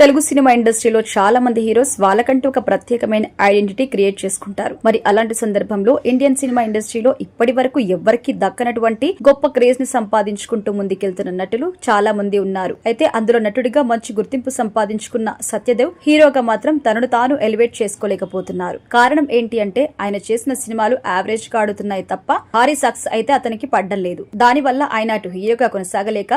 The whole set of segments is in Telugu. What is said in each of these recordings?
తెలుగు సినిమా ఇండస్ట్రీలో చాలా మంది హీరోస్ వాళ్ళకంటూ ఒక ప్రత్యేకమైన ఐడెంటిటీ క్రియేట్ చేసుకుంటారు. మరి అలాంటి సందర్భంలో ఇండియన్ సినిమా ఇండస్ట్రీలో ఇప్పటి వరకు ఎవ్వరికి దక్కనటువంటి గొప్ప క్రేజ్ ని సంపాదించుకుంటూ ముందుకెళ్తున్న నటులు చాలా మంది ఉన్నారు. అయితే అందులో నటుడిగా మంచి గుర్తింపు సంపాదించుకున్న సత్యదేవ్ హీరోగా మాత్రం తనను తాను ఎలివేట్ చేసుకోలేకపోతున్నారు. కారణం ఏంటి అంటే ఆయన చేసిన సినిమాలు యావరేజ్ గా ఆడుతున్నాయి తప్ప భారీ సక్సెస్ అయితే అతనికి పడ్డం లేదు. దానివల్ల ఆయన అటు హీరోగా కొనసాగలేక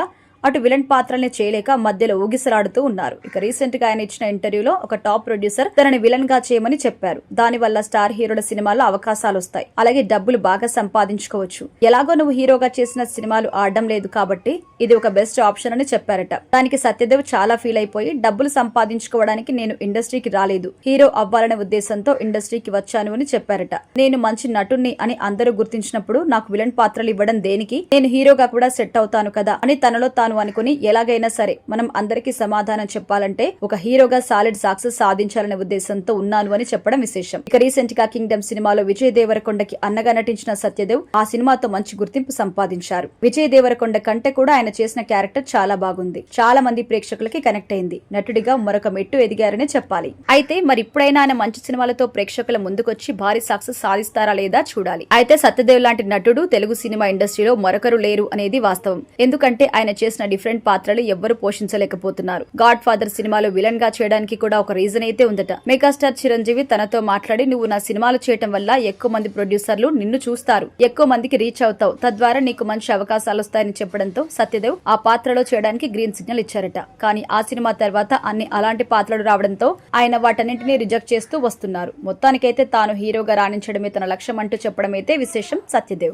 అటు విలన్ పాత్రల్ని చేయలేక మధ్యలో ఊగిసలాడుతూ ఉన్నారు. ఇక రీసెంట్ గా ఆయన ఇచ్చిన ఇంటర్వ్యూలో ఒక టాప్ ప్రొడ్యూసర్ తనని విలన్ గా చేయమని చెప్పారు. దానివల్ల స్టార్ హీరోల సినిమాల్లో అవకాశాలు వస్తాయి, అలాగే డబ్బులు బాగా సంపాదించుకోవచ్చు. ఎలాగో నువ్వు హీరోగా చేసిన సినిమాలు ఆడడం లేదు కాబట్టి ఇది ఒక బెస్ట్ ఆప్షన్ అని చెప్పారట. దానికి సత్యదేవ్ చాలా ఫీల్ అయిపోయి డబ్బులు సంపాదించుకోవడానికి నేను ఇండస్ట్రీకి రాలేదు, హీరో అవ్వాలనే ఉద్దేశంతో ఇండస్ట్రీకి వచ్చాను అని చెప్పారట. నేను మంచి నటుణ్ణి అని అందరూ గుర్తించినప్పుడు నాకు విలన్ పాత్రలు ఇవ్వడం దేనికి, నేను హీరోగా కూడా సెట్ అవుతాను కదా అని తనలో తాను అనుకుని ఎలాగైనా సరే మనం అందరికీ సమాధానం చెప్పాలంటే ఒక హీరోగా సాలిడ్ సక్సెస్ సాధించాలనే ఉద్దేశంతో ఉన్నాను అని చెప్పడం విశేషం. ఇక రీసెంట్ గా కింగ్డమ్ సినిమాలో విజయ్ దేవరకొండకి అన్నగా నటించిన సత్యదేవ్ ఆ సినిమాతో మంచి గుర్తింపు సంపాదించారు. విజయ్ దేవరకొండ కంటే కూడా ఆయన చేసిన క్యారెక్టర్ చాలా బాగుంది, చాలా మంది ప్రేక్షకులకి కనెక్ట్ అయింది. నటుడిగా మరొక మెట్టు ఎదిగారనే చెప్పాలి. అయితే మరి ఇప్పుడైనా ఆయన మంచి సినిమాలతో ప్రేక్షకుల ముందుకొచ్చి భారీ సక్సెస్ సాధిస్తారా లేదా చూడాలి. అయితే సత్యదేవ్ లాంటి నటుడు తెలుగు సినిమా ఇండస్ట్రీలో మరొకరు లేరు అనేది వాస్తవం. ఎందుకంటే ఆయన చేసిన డిఫరెంట్ పాత్రలు ఎవ్వరూ పోషించలేకపోతున్నారు. గాడ్ ఫాదర్ సినిమాలో విలన్ గా చేయడానికి కూడా ఒక రీజన్ అయితే ఉందట. మెగాస్టార్ చిరంజీవి తనతో మాట్లాడి నువ్వు నా సినిమాలు చేయటం వల్ల ఎక్కువ మంది ప్రొడ్యూసర్లు నిన్ను చూస్తారు, ఎక్కువ మందికి రీచ్ అవుతావు, తద్వారా నీకు మంచి అవకాశాలు వస్తాయని చెప్పడంతో సత్యదేవ్ ఆ పాత్రలో చేయడానికి గ్రీన్ సిగ్నల్ ఇచ్చారట. కానీ ఆ సినిమా తర్వాత అన్ని అలాంటి పాత్రలు రావడంతో ఆయన వాటన్నింటినీ రిజెక్ట్ చేస్తూ వస్తున్నారు. మొత్తానికైతే తాను హీరోగా రాణించడమే తన లక్ష్యం అంటూ చెప్పడం అయితే విశేషం సత్యదేవ్.